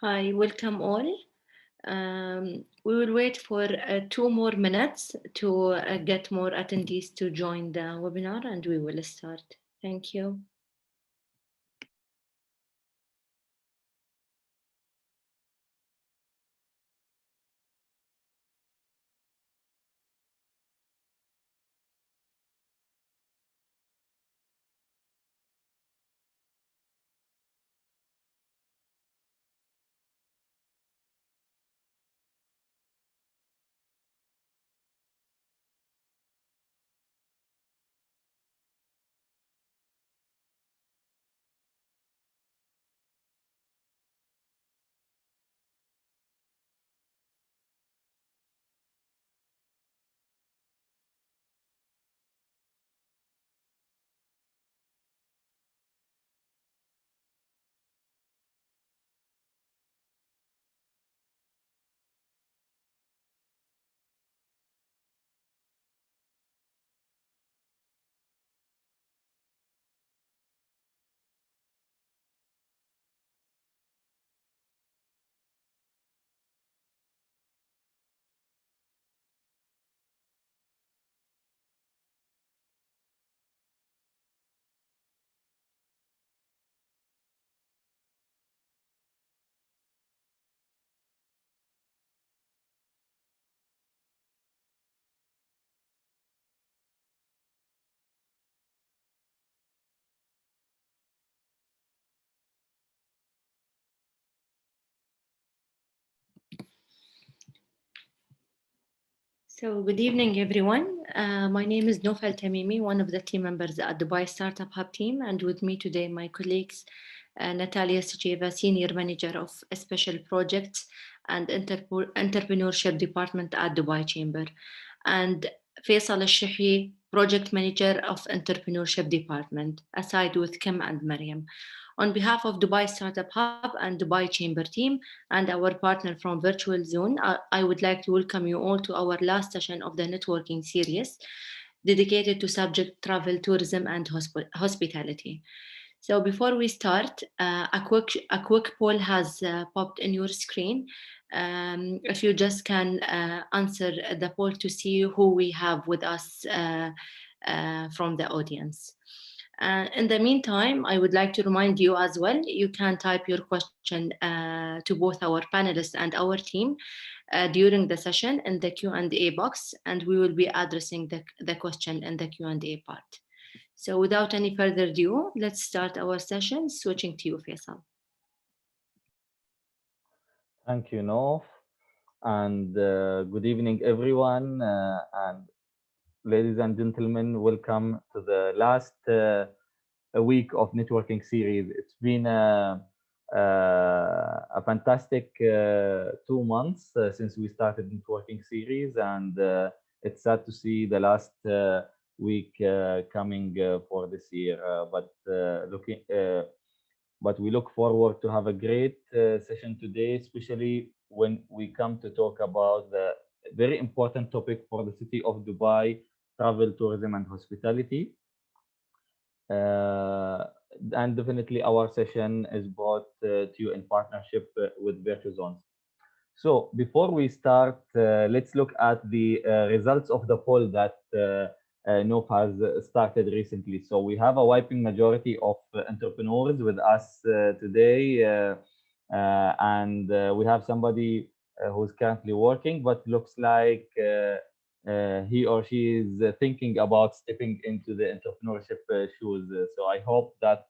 Hi, welcome all. We will wait for 2 more minutes to get more attendees to join the webinar and we will start. Thank you. So good evening, everyone. My name is Nofal Tamimi, one of the team members at Dubai Startup Hub team. And with me today, my colleagues, Natalia Secheva, Senior Manager of Special Projects and Entrepreneurship Department at Dubai Chamber, and Faisal Al-Shihi, Project Manager of Entrepreneurship Department, aside with Kim and Mariam. On behalf of Dubai Startup Hub and Dubai Chamber team and our partner from Virtual Zone, I would like to welcome you all to our last session of the networking series dedicated to subject travel, tourism, and hospitality. So before we start, a quick poll has popped in your screen. If you just can answer the poll to see who we have with us from the audience. In the meantime, I would like to remind you as well, you can type your question to both our panelists and our team during the session in the Q&A box, and we will be addressing the question in the Q&A part. So without any further ado, let's start our session. Switching to you, Faisal. Thank you, Nof, and good evening, everyone. And ladies and gentlemen, welcome to the last a week of networking series. It's been a fantastic 2 months since we started networking series, and it's sad to see the last week coming for this year. But we look forward to have a great session today, especially when we come to talk about the very important topic for the city of Dubai: travel, tourism, and hospitality. Uh, and definitely our session is brought to you in partnership with Virtual Zones. So before we start, let's look at the results of the poll that NOF has started recently. So we have a wiping majority of entrepreneurs with us today, and we have somebody who's currently working, but looks like he or she is thinking about stepping into the entrepreneurship shoes. So I hope that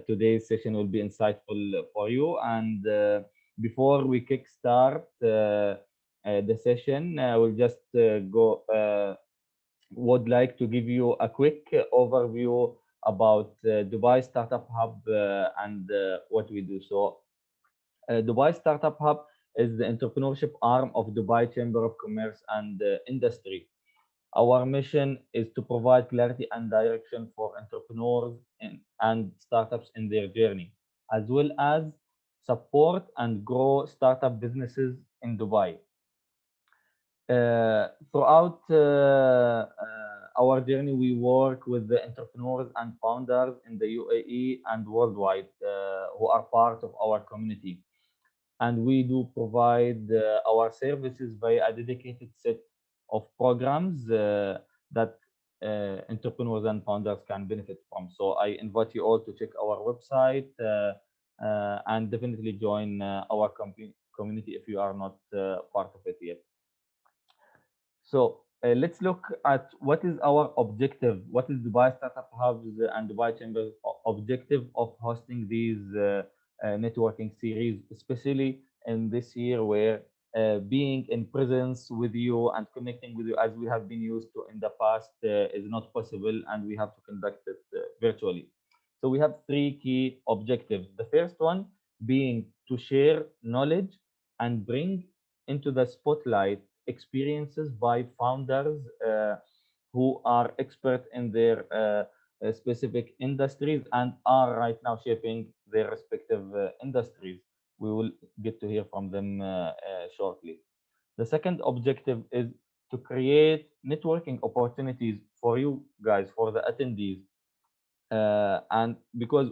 today's session will be insightful for you. And before we kickstart the session, we'll just would like to give you a quick overview about Dubai Startup Hub and what we do. So Dubai Startup Hub is the entrepreneurship arm of Dubai Chamber of Commerce and Industry. Our mission is to provide clarity and direction for entrepreneurs and startups in their journey, as well as support and grow startup businesses in Dubai. Throughout our journey, we work with the entrepreneurs and founders in the UAE and worldwide who are part of our community. And we do provide our services via a dedicated set of programs that entrepreneurs and founders can benefit from. So I invite you all to check our website and definitely join our community if you are not part of it yet. So let's look at what is our objective. What is Dubai Startup Hub's and Dubai Chamber's objective of hosting these networking series, especially in this year where being in presence with you and connecting with you as we have been used to in the past is not possible, and we have to conduct it virtually. So we have three key objectives. The first one being to share knowledge and bring into the spotlight experiences by founders who are expert in their specific industries and are right now shaping their respective industries. We will get to hear from them shortly. The second objective is to create networking opportunities for you guys, for the attendees. And because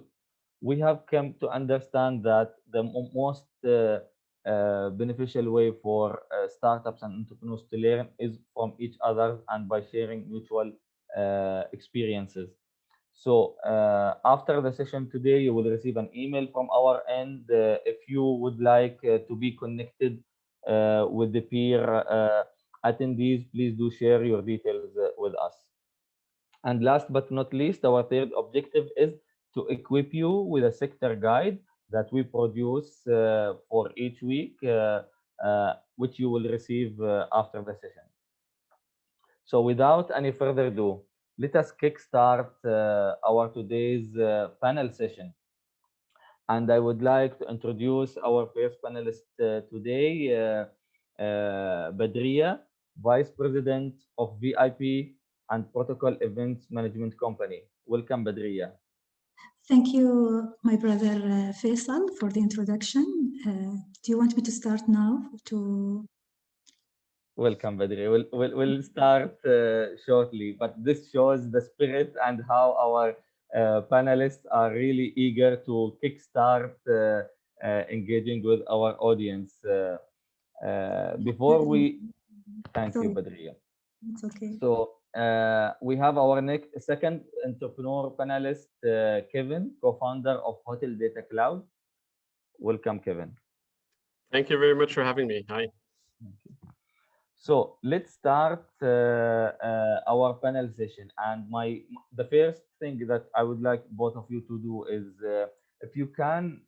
we have come to understand that the most beneficial way for startups and entrepreneurs to learn is from each other and by sharing mutual experiences. So after the session today, you will receive an email from our end. If you would like to be connected with the peer attendees, please do share your details with us. And last but not least, our third objective is to equip you with a sector guide that we produce for each week, which you will receive after the session. So without any further ado, let us kickstart our today's panel session. And I would like to introduce our first panelist today, Badria, Vice President of VIP and Protocol Events Management Company. Welcome, Badria. Thank you, my brother Faisal, for the introduction. Do you want me to start now? Welcome, Badria. We'll start shortly, but this shows the spirit and how our panelists are really eager to kickstart engaging with our audience. Before we, thank you, Badria. It's okay. So we have our second entrepreneur panelist, Kevin, co-founder of Hotel Data Cloud. Welcome, Kevin. Thank you very much for having me. Hi. So let's start our panel session. And the first thing that I would like both of you to do is if you can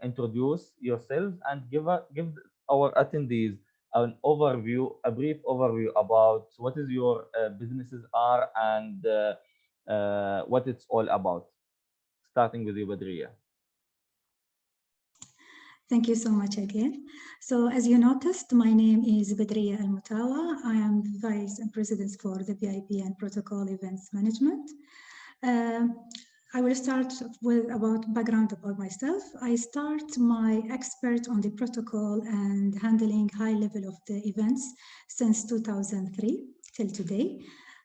introduce yourselves and give our attendees an overview, a brief overview about what is your businesses are and what it's all about. Starting with you, Badria. Thank you so much again. So as you noticed, my name is Badria Al-Mutawa. I am Vice President for the VIP and Protocol Events Management. I will start with about background about myself. I start my expert on the protocol and handling high level of the events since 2003 till today.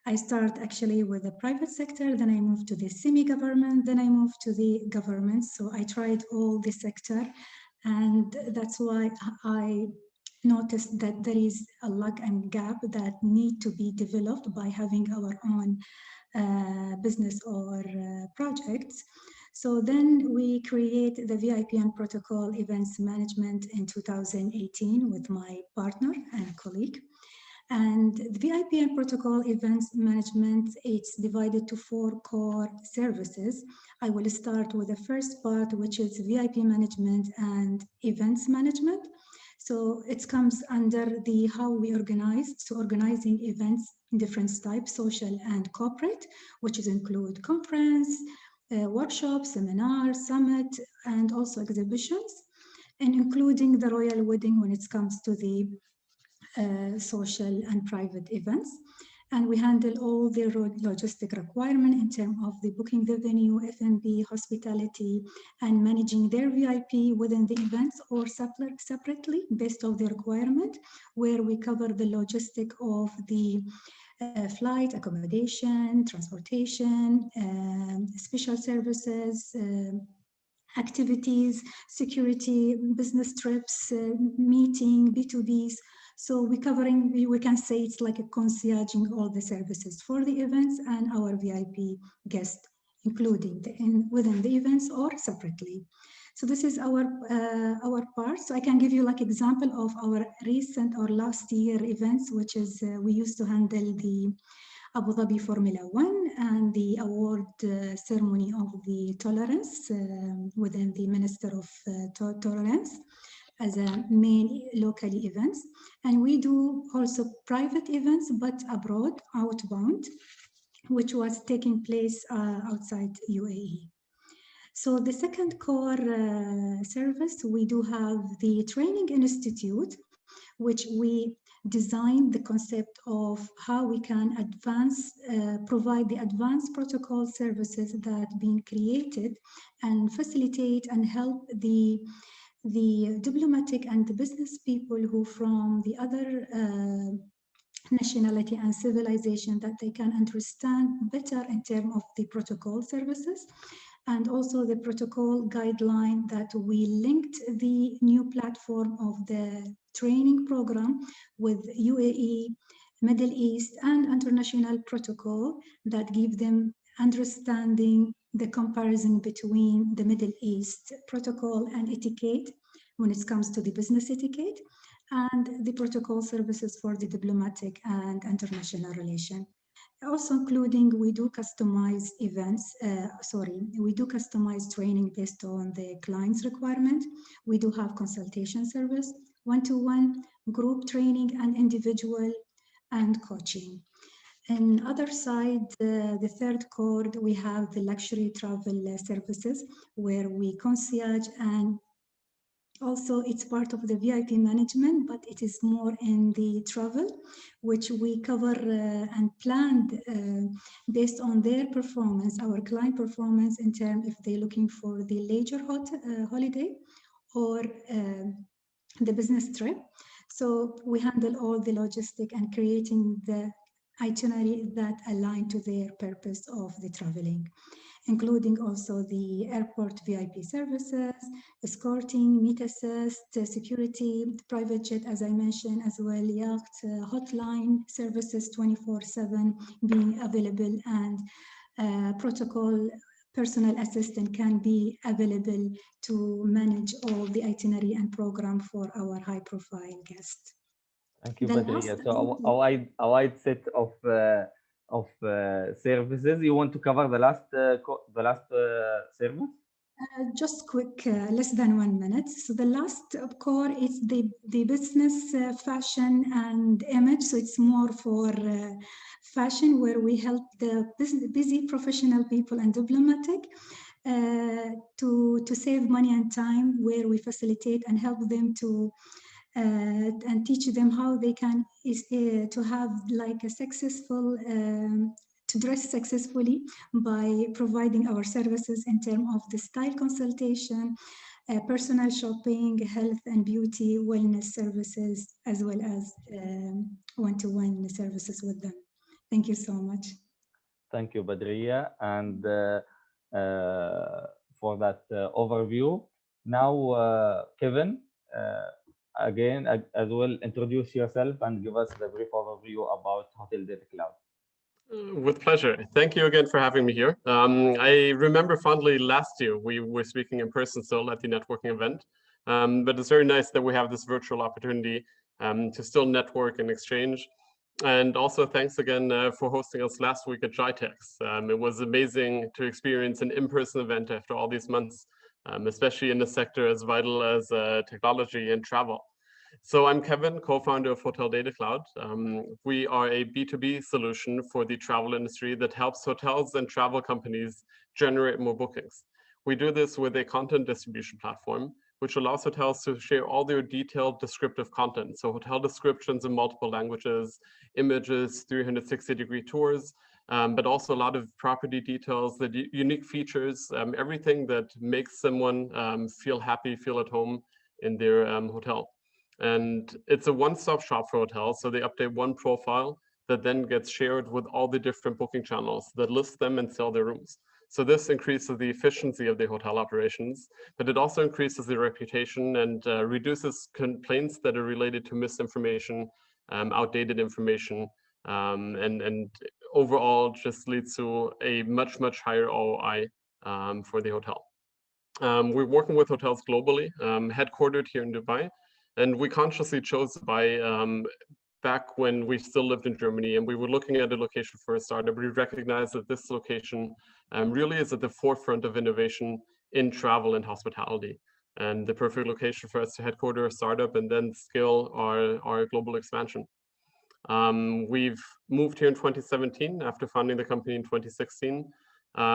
I start actually with the private sector, then I moved to the semi-government, then I moved to the government. So I tried all the sector, and that's why I noticed that there is a lack and gap that need to be developed by having our own business or projects. So then we create the VIP and Protocol Events Management in 2018 with my partner and colleague. And the VIP and Protocol Events Management, it's divided to 4 core services. I will start with the first part, which is VIP management and events management. So it comes under the how we organize, so organizing events in different types, social and corporate, which is include conference, workshops, seminars, summit, and also exhibitions, and including the royal wedding when it comes to the social and private events. And we handle all the logistic requirement in terms of the booking the venue, F&B, hospitality, and managing their VIP within the events or separately based on the requirement, where we cover the logistic of the flight, accommodation, transportation, special services, activities, security, business trips, meeting, B2Bs. So we can say it's like a concierging all the services for the events and our VIP guests, including within the events or separately. So this is our part. So I can give you like example of our recent or last year events, which is we used to handle the Abu Dhabi Formula One and the award ceremony of the tolerance within the Minister of Tolerance as a main locally events. And we do also private events, but abroad, outbound, which was taking place outside UAE. So the second core service, we do have the Training Institute, which we designed the concept of how we can provide the advanced protocol services that been created and facilitate and help the diplomatic and the business people who from the other nationality and civilization, that they can understand better in terms of the protocol services, and also the protocol guideline that we linked the new platform of the training program with UAE, Middle East, and international protocol that give them understanding the comparison between the Middle East protocol and etiquette when it comes to the business etiquette, and the protocol services for the diplomatic and international relation. Also including, we do customize we do customize training based on the client's requirement. We do have consultation service, one-to-one, group training, and individual and coaching. And other side, the third core, we have the luxury travel services where we concierge, and also it's part of the VIP management, but it is more in the travel, which we cover and planned based on their performance, our client performance, in terms if they're looking for the leisure holiday or the business trip. So we handle all the logistic and creating the itinerary that align to their purpose of the traveling, including also the airport VIP services, escorting, meet assist, security, private jet, as I mentioned, as well, yacht, hotline services 24/7 being available, and protocol personal assistant can be available to manage all the itinerary and program for our high profile guests. Thank you, Badriya. So a wide set of services. You want to cover the last service? Just quick, less than 1 minute. So the last core is the business fashion and image. So it's more for fashion, where we help the busy professional people and diplomatic to save money and time, where we facilitate and help them to and teach them how they can to have like a successful to dress successfully by providing our services in terms of the style consultation, personal shopping, health and beauty, wellness services, as well as one-to-one services with them. Thank you so much. Thank you, Badriya, and for that overview. Now, Kevin, again, as well, introduce yourself and give us the brief overview about Hotel Data Cloud. With pleasure. Thank you again for having me here. I remember fondly last year we were speaking in person still at the networking event, but it's very nice that we have this virtual opportunity to still network and exchange. And also thanks again for hosting us last week at GITEX. It was amazing to experience an in-person event after all these months, especially in a sector as vital as technology and travel. So I'm Kevin, co-founder of Hotel Data Cloud. We are a B2B solution for the travel industry that helps hotels and travel companies generate more bookings. We do this with a content distribution platform which allows hotels to share all their detailed descriptive content. So hotel descriptions in multiple languages, images, 360-degree tours, but also a lot of property details, the unique features, everything that makes someone feel happy, feel at home in their hotel. And it's a one-stop shop for hotels. So they update one profile that then gets shared with all the different booking channels that list them and sell their rooms. So this increases the efficiency of the hotel operations, but it also increases the reputation and reduces complaints that are related to misinformation, outdated information, and overall just leads to a much, much higher ROI for the hotel. We're working with hotels globally, headquartered here in Dubai, and we consciously chose Dubai back when we still lived in Germany and we were looking at a location for a startup. We recognized that this location really is at the forefront of innovation in travel and hospitality, and the perfect location for us to headquarter a startup and then scale our global expansion. We've moved here in 2017 after founding the company in 2016.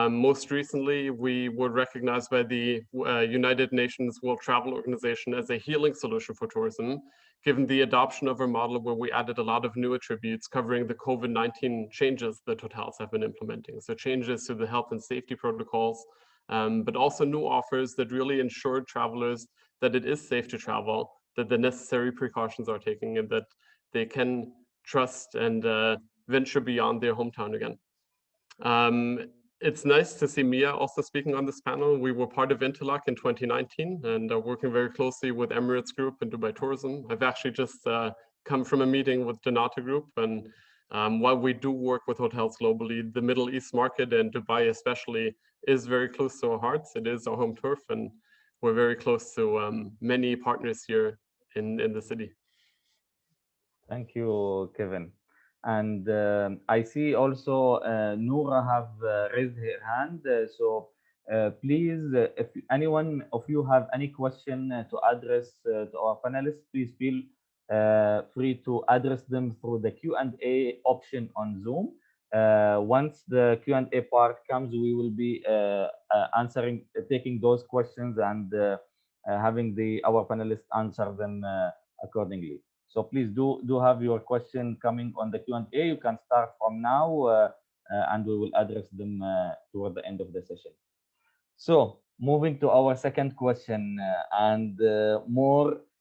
Most recently, we were recognized by the United Nations World Travel Organization as a healing solution for tourism, given the adoption of our model where we added a lot of new attributes covering the COVID-19 changes that hotels have been implementing. So changes to the health and safety protocols, but also new offers that really ensure travelers that it is safe to travel, that the necessary precautions are taken, and that they can trust and venture beyond their hometown again. It's nice to see Mia also speaking on this panel. We were part of Intelak in 2019 and are working very closely with Emirates Group and Dubai Tourism. I've actually just come from a meeting with Donata Group, and while we do work with hotels globally, the Middle East market and Dubai especially is very close to our hearts. It is our home turf, and we're very close to many partners here in the city. Thank you, Kevin. And I see also Noura have raised her hand. Please, if anyone of you have any question to address to our panelists, please feel free to address them through the Q&A option on Zoom. Once the Q&A part comes, we will be taking those questions and having our panelists answer them accordingly. So please do have your question coming on the Q&A. You can start from now and we will address them toward the end of the session. So moving to our second question and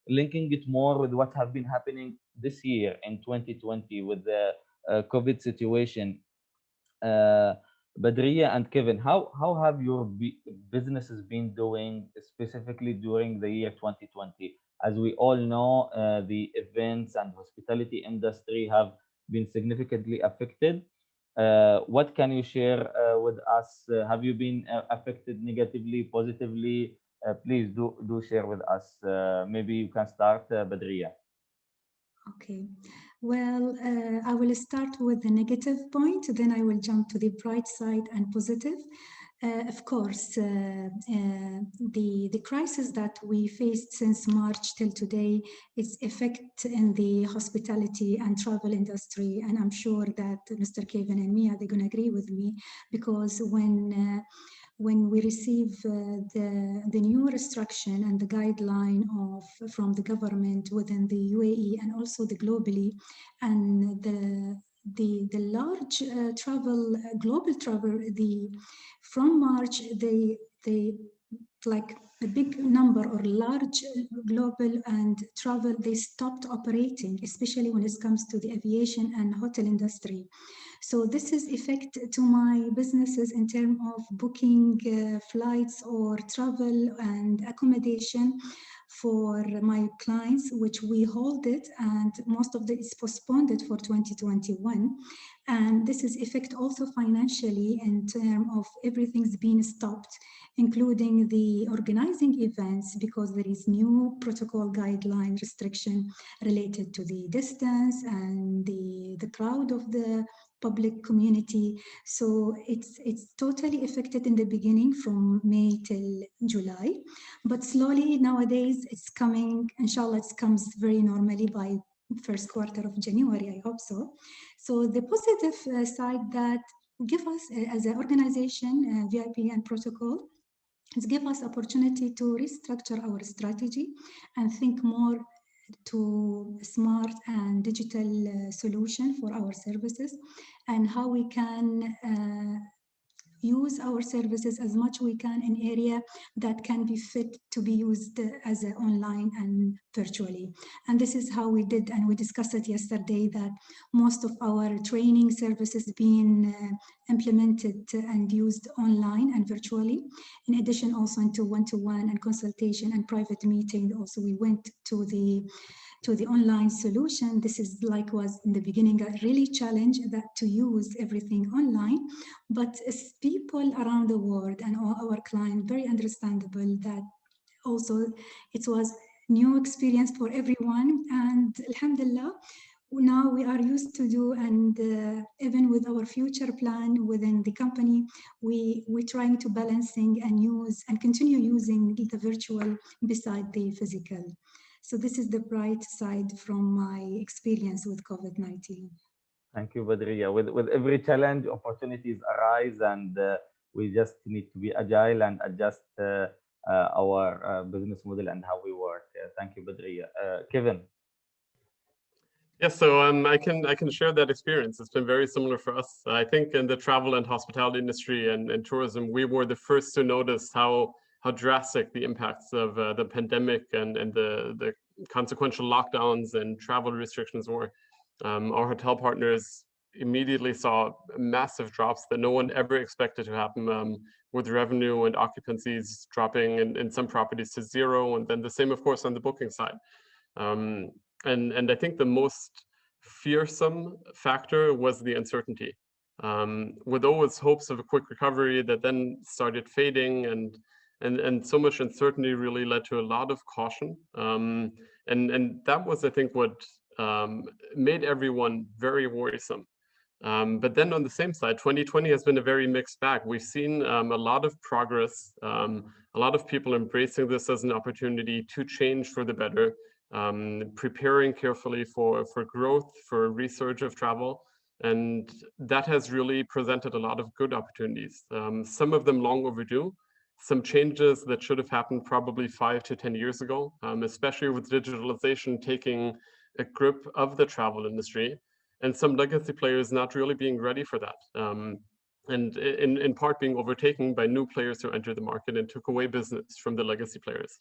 linking it more with what have been happening this year in 2020 with the COVID situation. Badriya and Kevin, how have your businesses been doing specifically during the year 2020? As we all know, the events and hospitality industry have been significantly affected. What can you share with us? Have you been affected negatively, positively? Please do share with us. Maybe you can start, Badriya. Okay. Well, I will start with the negative point, then I will jump to the bright side and positive. Of course, the crisis that we faced since March till today is effect in the hospitality and travel industry, and I'm sure that Mr. Kevin and Mia, they're going to agree with me, because when we receive the new restriction and the guideline from the government within the UAE and also the globally, and the large global travel, from March, they like a big number or large global and travel, they stopped operating, especially when it comes to the aviation and hotel industry. So this is effect to my businesses in terms of booking flights or travel and accommodation for my clients, which we hold it, and most of it is postponed for 2021. And this is effect also financially in terms of everything's being stopped, including the organizing events, because there is new protocol guideline restriction related to the distance and the crowd of the public community. So it's totally affected in the beginning from May till July, but slowly nowadays it's coming, inshallah it comes very normally by first quarter of January, I hope so. So the positive side that give us as an organization, VIP and protocol, It gave us opportunity to restructure our strategy and think more to smart and digital solution for our services, and how we can use our services as much we can in area that can be fit to be used as a online and virtually. And this is how we did, and we discussed it yesterday, that most of our training services being implemented and used online and virtually. In addition, also into one-to-one and consultation and private meeting, also we went to the online solution. This is like was in the beginning a really challenge that to use everything online, but as people around the world and all our clients, very understandable that also it was new experience for everyone, and alhamdulillah, now we are used to do, and even with our future plan within the company, we're trying to balancing and use and continue using the virtual beside the physical. So this is the bright side from my experience with COVID-19. Thank you, Badriya. With every challenge, opportunities arise, and we just need to be agile and adjust our business model and how we work. Thank you, Badriya. Kevin. Yes, so I can share that experience. It's been very similar for us. I think in the travel and hospitality industry and tourism, we were the first to notice how drastic the impacts of the pandemic and the consequential lockdowns and travel restrictions were. Our hotel partners immediately saw massive drops that no one ever expected to happen, with revenue and occupancies dropping in some properties to zero, and then the same, of course, on the booking side. And I think the most fearsome factor was the uncertainty. With always hopes of a quick recovery that then started fading, and so much uncertainty really led to a lot of caution. And that was, I think, what made everyone very worrisome. But then on the same side, 2020 has been a very mixed bag. We've seen a lot of progress, a lot of people embracing this as an opportunity to change for the better, preparing carefully for growth, for research of travel. And that has really presented a lot of good opportunities, some of them long overdue, some changes that should have happened probably 5 to 10 years ago, especially with digitalization taking a grip of the travel industry, and some legacy players not really being ready for that. And in part being overtaken by new players who entered the market and took away business from the legacy players.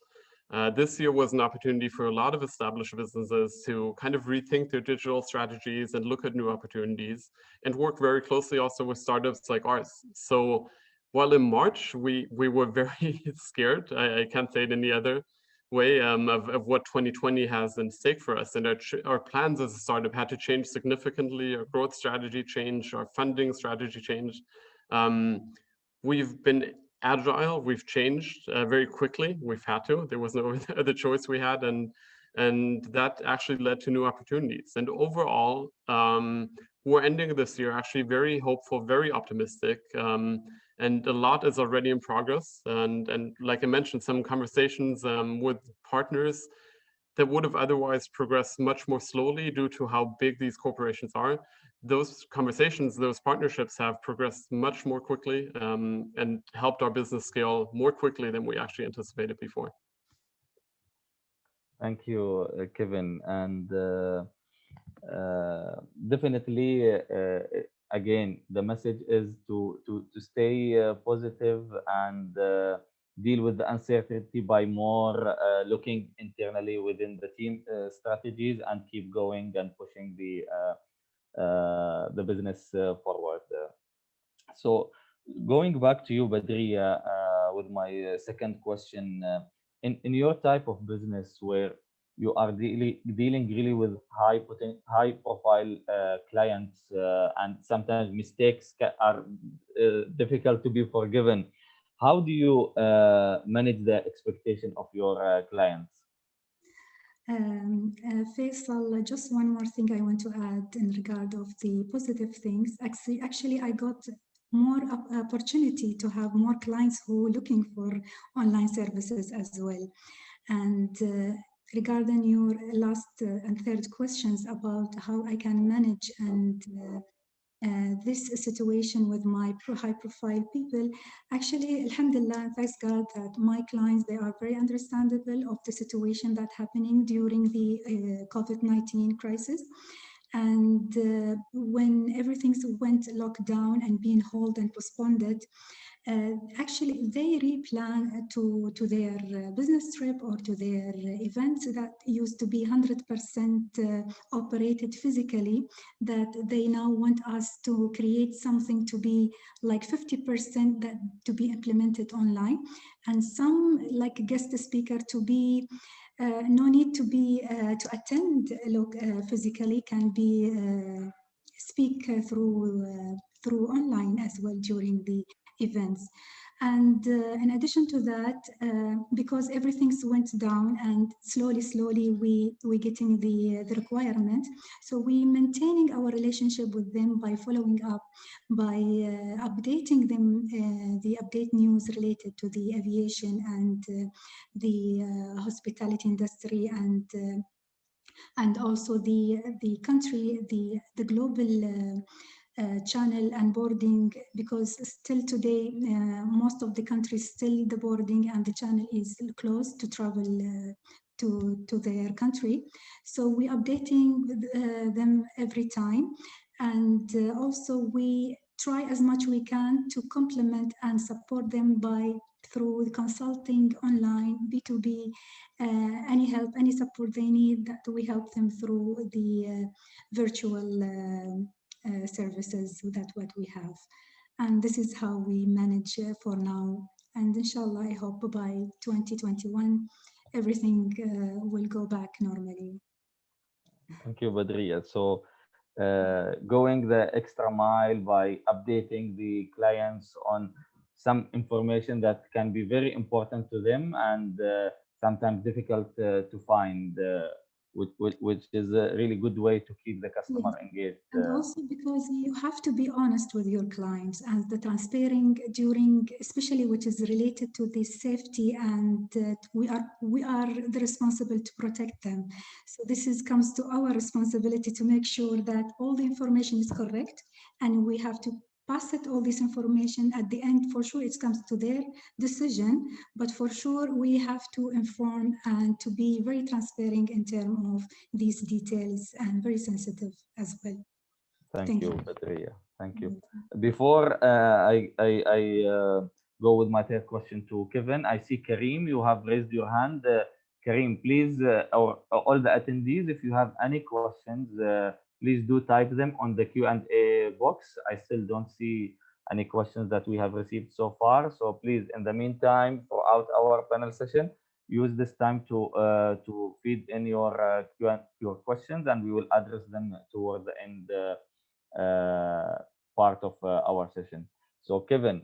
This year was an opportunity for a lot of established businesses to kind of rethink their digital strategies and look at new opportunities, and work very closely also with startups like ours. So while in March, we were very scared, I can't say it any other way, of what 2020 has in stake for us. And our plans as a startup had to change significantly, our growth strategy changed, our funding strategy changed. We've been agile, we've changed very quickly. We've had to, there was no other choice we had. And that actually led to new opportunities. And overall, we're ending this year actually very hopeful, very optimistic. And a lot is already in progress. And like I mentioned, some conversations with partners that would have otherwise progressed much more slowly due to how big these corporations are. Those conversations, those partnerships have progressed much more quickly, and helped our business scale more quickly than we actually anticipated before. Thank you, Kevin. And definitely, again, the message is to stay positive and deal with the uncertainty by more looking internally within the team strategies, and keep going and pushing the business forward. So going back to you, Badriya, with my second question, in your type of business where you are dealing really with high profile clients, and sometimes mistakes are difficult to be forgiven, how do you manage the expectation of your clients? Faisal, just one more thing I want to add in regard of the positive things. Actually, I got more opportunity to have more clients who are looking for online services as well. And regarding your last and third questions about how I can manage and this situation with my high-profile people. Actually, alhamdulillah, thanks God that my clients, they are very understandable of the situation that's happening during the COVID-19 crisis. And when everything went locked down and being held and postponed, actually they replan to their business trip or to their events that used to be 100% operated physically, that they now want us to create something to be like 50% that to be implemented online, and some like guest speaker to be no need to be to attend physically, can be speak through online as well during the events. And in addition to that, because everything went down and slowly we getting the requirement, so we maintaining our relationship with them by following up, by updating them the update news related to the aviation and the hospitality industry, and also the country, the global channel and boarding, because still today most of the countries still the boarding and the channel is closed to travel to their country. So we updating them every time, and also we try as much we can to complement and support them by through the consulting online, B2B, any help, any support they need, that we help them through the virtual services that what we have. And this is how we manage for now. And inshallah, I hope by 2021, everything will go back normally. Thank you, Badriya. So going the extra mile by updating the clients on some information that can be very important to them and sometimes difficult to find, which is a really good way to keep the customer engaged. And also because you have to be honest with your clients, and the transparent during, especially which is related to the safety, and we are the responsible to protect them. So this comes to our responsibility to make sure that all the information is correct, and we have to pass it all this information at the end. For sure it comes to their decision, but for sure we have to inform and to be very transparent in terms of these details, and very sensitive as well. Thank you, Badriya. Thank you. Before I go with my third question to Kevin, I see Kareem, you have raised your hand. Kareem, please, all the attendees, if you have any questions, please do type them on the Q&A box. I still don't see any questions that we have received so far. So please, in the meantime, throughout our panel session, use this time to feed in your questions, and we will address them toward the end part of our session. So Kevin,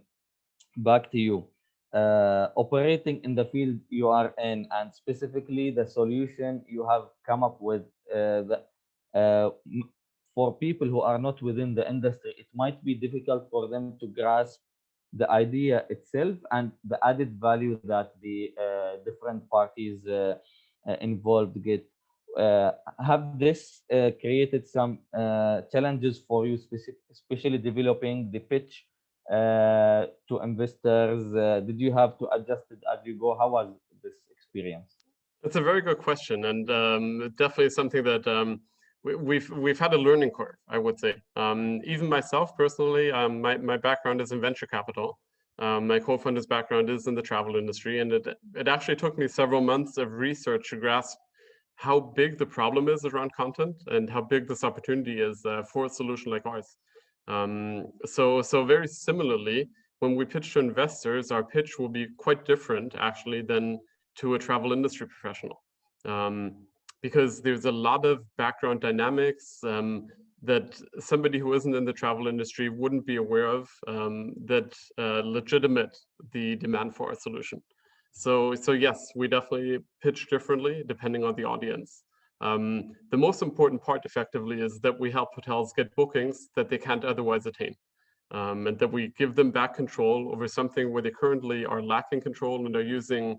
back to you. Operating in the field you are in, and specifically the solution you have come up with, for people who are not within the industry, it might be difficult for them to grasp the idea itself and the added value that the different parties involved get. Have this created some challenges for you, especially developing the pitch to investors? Did you have to adjust it as you go? How was this experience? That's a very good question, and definitely something that we've had a learning curve, I would say. Even myself personally, my background is in venture capital. My co-founder's background is in the travel industry, and it actually took me several months of research to grasp how big the problem is around content and how big this opportunity is for a solution like ours. So very similarly, when we pitch to investors, our pitch will be quite different actually than to a travel industry professional, because there's a lot of background dynamics that somebody who isn't in the travel industry wouldn't be aware of, that legitimate the demand for our solution. So yes, we definitely pitch differently depending on the audience. The most important part effectively is that we help hotels get bookings that they can't otherwise attain, and that we give them back control over something where they currently are lacking control and are using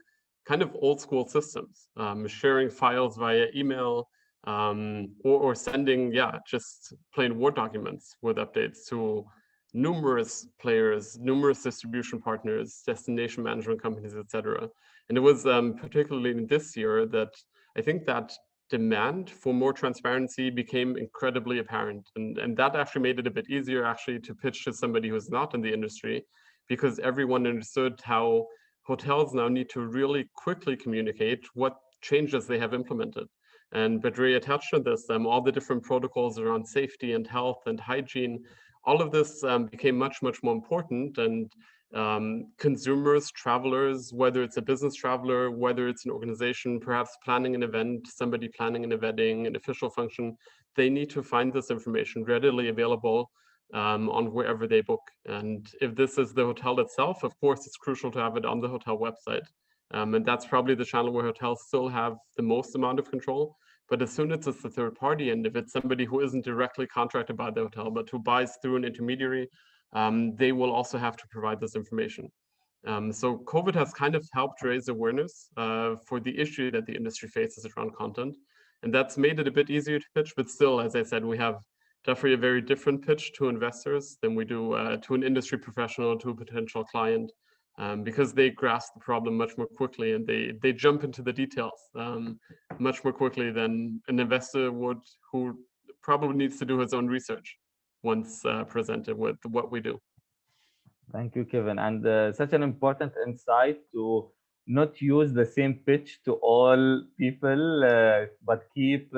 kind of old school systems, sharing files via email, or sending, just plain Word documents with updates to numerous players, numerous distribution partners, destination management companies, etc. And it was particularly in this year that I think that demand for more transparency became incredibly apparent. And that actually made it a bit easier actually to pitch to somebody who's not in the industry, because everyone understood how hotels now need to really quickly communicate what changes they have implemented. And Badria touched on this, all the different protocols around safety and health and hygiene, all of this became much, much more important. And consumers, travelers, whether it's a business traveler, whether it's an organization, perhaps planning an event, somebody planning a wedding, an official function, they need to find this information readily available on wherever they book. And if this is the hotel itself, of course, it's crucial to have it on the hotel website. And that's probably the channel where hotels still have the most amount of control. But as soon as it's the third party, and if it's somebody who isn't directly contracted by the hotel, but who buys through an intermediary, they will also have to provide this information. So COVID has kind of helped raise awareness for the issue that the industry faces around content. And that's made it a bit easier to pitch, but still, as I said, we have definitely a very different pitch to investors than we do to an industry professional, to a potential client. Because they grasp the problem much more quickly, and they jump into the details much more quickly than an investor would, who probably needs to do his own research once presented with what we do. Thank you, Kevin. And such an important insight to not use the same pitch to all people, but keep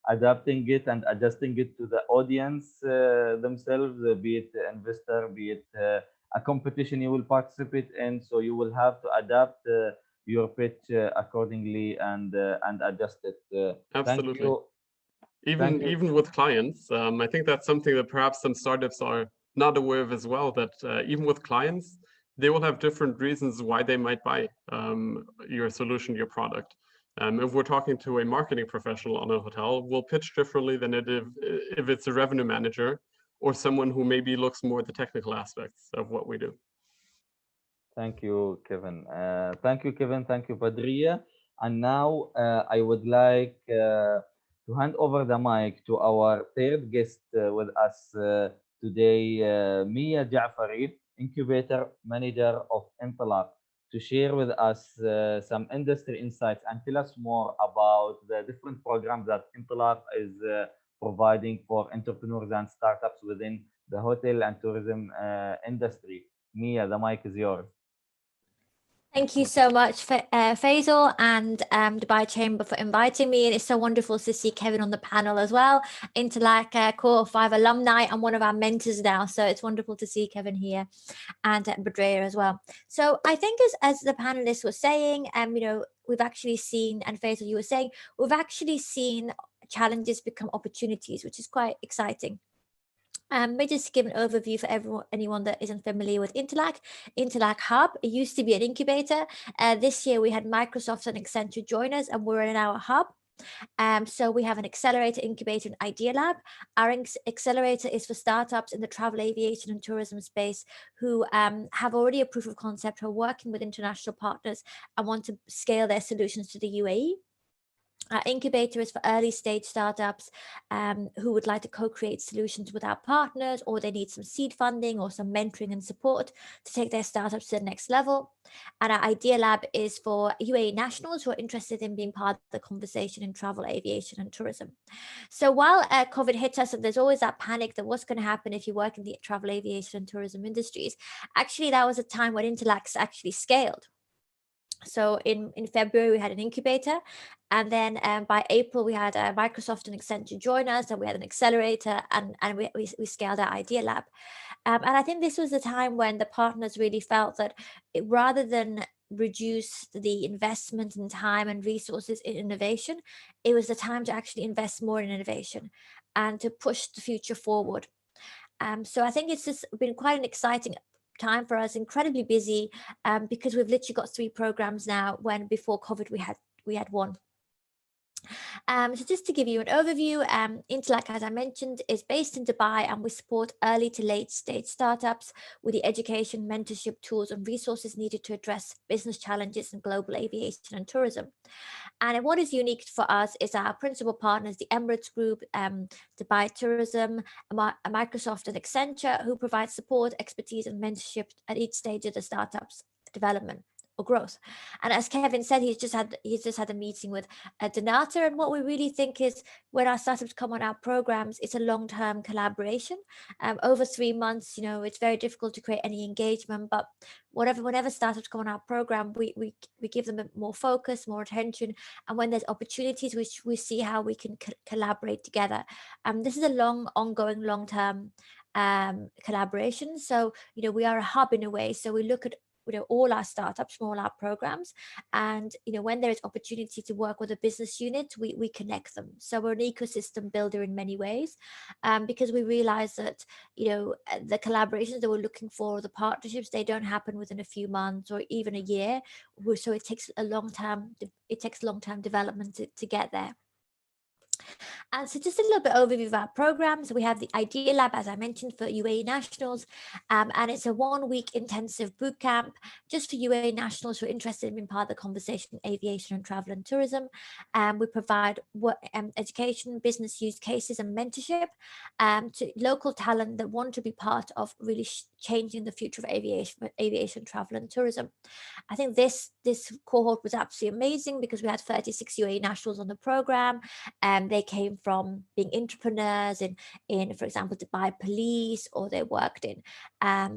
adapting it and adjusting it to the audience themselves, be it investor, be it a competition you will participate in. So you will have to adapt your pitch accordingly and adjust it. Absolutely. Even with clients, I think that's something that perhaps some startups are not aware of as well, that even with clients, they will have different reasons why they might buy your solution, your product. If we're talking to a marketing professional on a hotel, we'll pitch differently than if it's a revenue manager or someone who maybe looks more at the technical aspects of what we do. Thank you, Kevin. Thank you, Kevin. Thank you, Badria. And now I would like to hand over the mic to our third guest with us today, Mia Jafari, Incubator Manager of Intelak, to share with us some industry insights and tell us more about the different programs that Intelak is providing for entrepreneurs and startups within the hotel and tourism industry. Mia, the mic is yours. Thank you so much, Faisal and Dubai Chamber for inviting me. And it's so wonderful to see Kevin on the panel as well. Intelak Core 5 alumni. I'm one of our mentors now. So it's wonderful to see Kevin here and Badria as well. So I think as the panelists were saying, we've actually seen, and Faisal, you were saying, we've actually seen challenges become opportunities, which is quite exciting. May just give an overview for anyone that isn't familiar with Intelak. Intelak Hub, it used to be an incubator. This year we had Microsoft and Accenture join us, and we're in our hub. So we have an accelerator, incubator, and idea lab. Our accelerator is for startups in the travel, aviation, and tourism space who have already a proof of concept, who are working with international partners and want to scale their solutions to the UAE. Our incubator is for early stage startups who would like to co-create solutions with our partners, or they need some seed funding or some mentoring and support to take their startups to the next level. And our idea lab is for UAE nationals who are interested in being part of the conversation in travel, aviation, and tourism. So while COVID hit us, and there's always that panic that what's going to happen if you work in the travel, aviation, and tourism industries, actually that was a time when Intelak actually scaled. So in February, we had an incubator, and then by April, we had Microsoft and Accenture join us, and we had an accelerator, and we scaled our idea lab. And I think this was the time when the partners really felt that rather than reduce the investment in time and resources in innovation, it was the time to actually invest more in innovation and to push the future forward. So I think it's just been quite an exciting time for us, incredibly busy, because we've literally got 3 programs now, when before COVID we had 1. So just to give you an overview, Intelak, as I mentioned, is based in Dubai, and we support early to late stage startups with the education, mentorship tools and resources needed to address business challenges in global aviation and tourism. And what is unique for us is our principal partners, the Emirates Group, Dubai Tourism, Microsoft and Accenture, who provide support, expertise and mentorship at each stage of the startup's development or growth. And as Kevin said, he's just had a meeting with Donata, and what we really think is when our startups come on our programs, it's a long-term collaboration. Over 3 months, it's very difficult to create any engagement, but whenever startups come on our program, we give them more focus, more attention, and when there's opportunities, which we see how we can collaborate together. This is a ongoing long-term collaboration. So we are a hub in a way. So we look at all our startups from all our programs, and when there is opportunity to work with a business unit, we connect them. So we're an ecosystem builder in many ways, because we realize that the collaborations that we're looking for, the partnerships, they don't happen within a few months or even a year. So it takes long-term development to get there. And so just a little bit overview of our programs. We have the Idea Lab, as I mentioned, for UAE nationals, and it's a 1-week intensive boot camp just for UAE nationals who are interested in being part of the conversation in aviation and travel and tourism. We provide education, business use cases and mentorship to local talent that want to be part of really changing the future of aviation, travel and tourism. I think this cohort was absolutely amazing because we had 36 UAE nationals on the program, and they came from being entrepreneurs in, for example, Dubai Police, or they worked in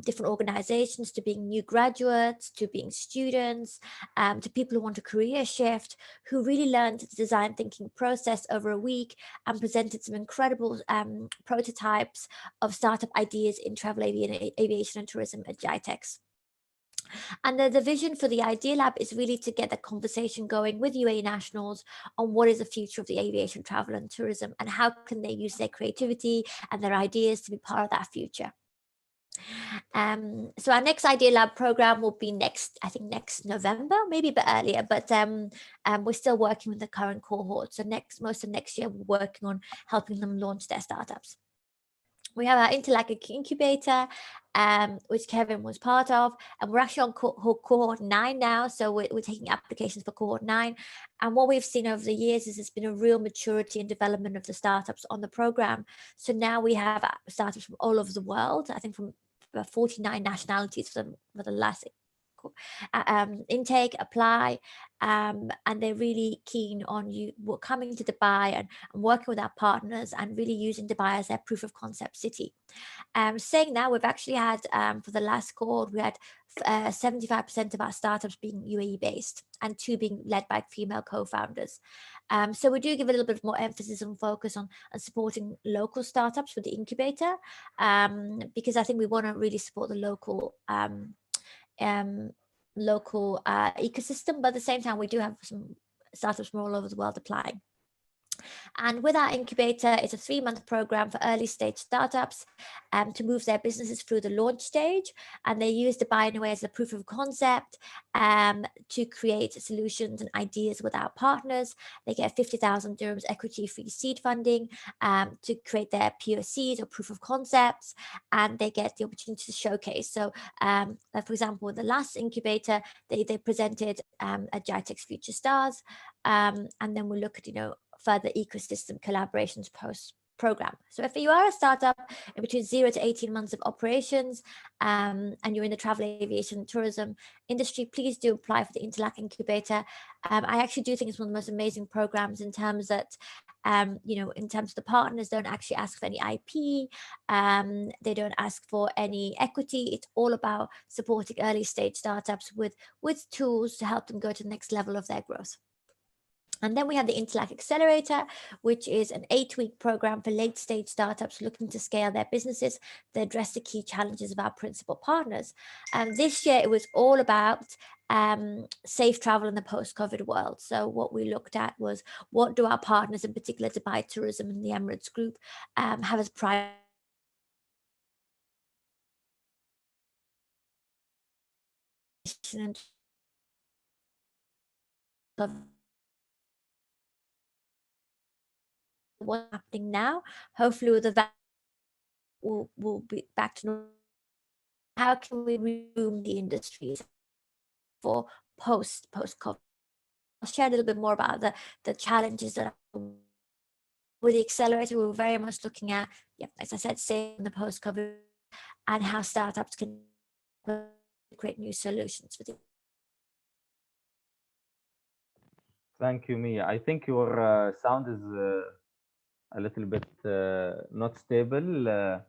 different organizations, to being new graduates, to being students, to people who want a career shift, who really learned the design thinking process over a week and presented some incredible prototypes of startup ideas in travel, aviation and tourism at GITEX. And the vision for the Idea Lab is really to get the conversation going with UAE nationals on what is the future of the aviation, travel and tourism, and how can they use their creativity and their ideas to be part of that future. So our next Idea Lab program will be next November, maybe a bit earlier, but we're still working with the current cohort. So most of next year, we're working on helping them launch their startups. We have our Intelak incubator, which Kevin was part of, and we're actually on cohort 9 now. So we're taking applications for cohort 9. And what we've seen over the years is there's been a real maturity and development of the startups on the program. So now we have startups from all over the world, I think from 49 nationalities for the last intake, apply, and they're really keen on coming to Dubai and working with our partners and really using Dubai as their proof of concept city. Saying that, we've actually had for the last cohort, we had 75% of our startups being UAE based and 2 being led by female co-founders. So we do give a little bit more emphasis and focus on supporting local startups with the incubator, because I think we want to really support the local ecosystem, but at the same time we do have some startups from all over the world applying. And with our incubator, it's a 3-month program for early stage startups to move their businesses through the launch stage. And they use Dubai in a way as a proof of concept to create solutions and ideas with our partners. They get 50,000 dirhams equity-free seed funding to create their POCs or proof of concepts, and they get the opportunity to showcase. So, for example, with the last incubator, they presented at GITEX Future Stars, and then we look at further ecosystem collaborations post-program. So if you are a startup in between 0 to 18 months of operations and you're in the travel, aviation, and tourism industry, please do apply for the Intelak incubator. I actually do think it's one of the most amazing programs in terms that, in terms of the partners don't actually ask for any IP, they don't ask for any equity. It's all about supporting early stage startups with tools to help them go to the next level of their growth. And then we have the Intelak Accelerator, which is an 8-week program for late-stage startups looking to scale their businesses to address the key challenges of our principal partners. This year, it was all about safe travel in the post-COVID world. So what we looked at was, what do our partners, in particular Dubai Tourism and the Emirates Group, have as priority? What's happening now? Hopefully, with the will be back to normal. How can we resume the industries for post-COVID? share a little bit more about the challenges that with the accelerator. We were very much looking at, as I said, say in the post-COVID, and how startups can create new solutions for the. Thank you, Mia. I think your sound is a little bit not stable.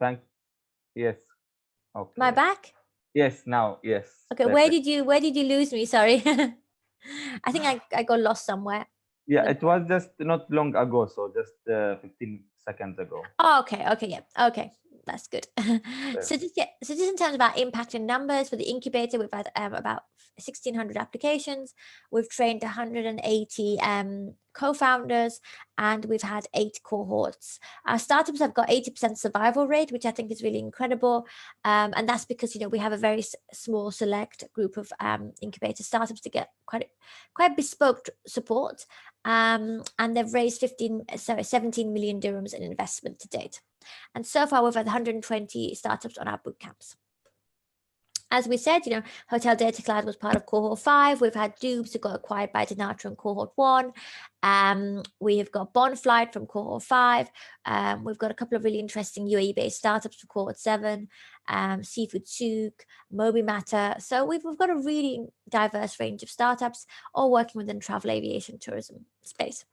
Thank. Yes. Okay. Am I back? Yes. Now. Yes. Okay. Perfect. Where did you lose me? Sorry. I think I got lost somewhere. Yeah, it was just not long ago, so just 15 seconds ago. Oh, okay. Okay. Yeah. Okay. That's good. So just in terms of our impact and numbers for the incubator, we've had about 1,600 applications. We've trained 180 co-founders, and we've had 8 cohorts. Our startups have got 80% survival rate, which I think is really incredible. And that's because, we have a very small select group of incubator startups to get quite bespoke support. And they've raised 17 million dirhams in investment to date. And so far, we've had 120 startups on our boot camps. As we said, Hotel Data Cloud was part of cohort 5. We've had Dubes who got acquired by Denatra in cohort 1. We have got Bonflight from cohort 5. We've got a couple of really interesting UAE-based startups for cohort 7, Seafood Souk, Moby Matter. So we've got a really diverse range of startups, all working within travel, aviation, tourism space.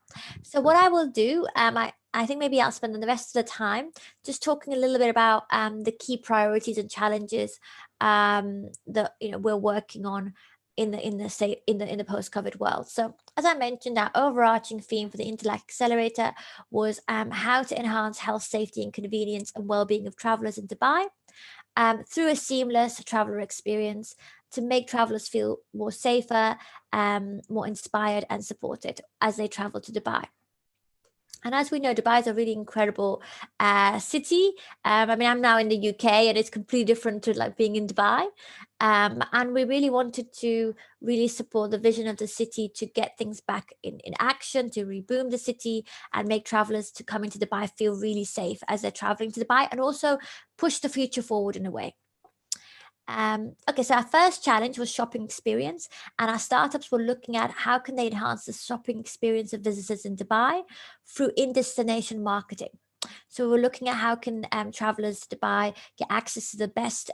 So what I will do, I think maybe I'll spend the rest of the time just talking a little bit about the key priorities and challenges that we're working on in the post-COVID world. So as I mentioned, our overarching theme for the Intelak Accelerator was how to enhance health, safety, and convenience and well-being of travelers in Dubai through a seamless traveler experience to make travelers feel more safer, more inspired, and supported as they travel to Dubai. And as we know, Dubai is a really incredible city. I'm now in the UK, and it's completely different to being in Dubai. And we really wanted to really support the vision of the city to get things back in action, to reboom the city and make travelers to come into Dubai feel really safe as they're traveling to Dubai, and also push the future forward in a way. Okay, so our first challenge was shopping experience, and our startups were looking at how can they enhance the shopping experience of visitors in Dubai through in-destination marketing. So we're looking at how can travelers to Dubai get access to the best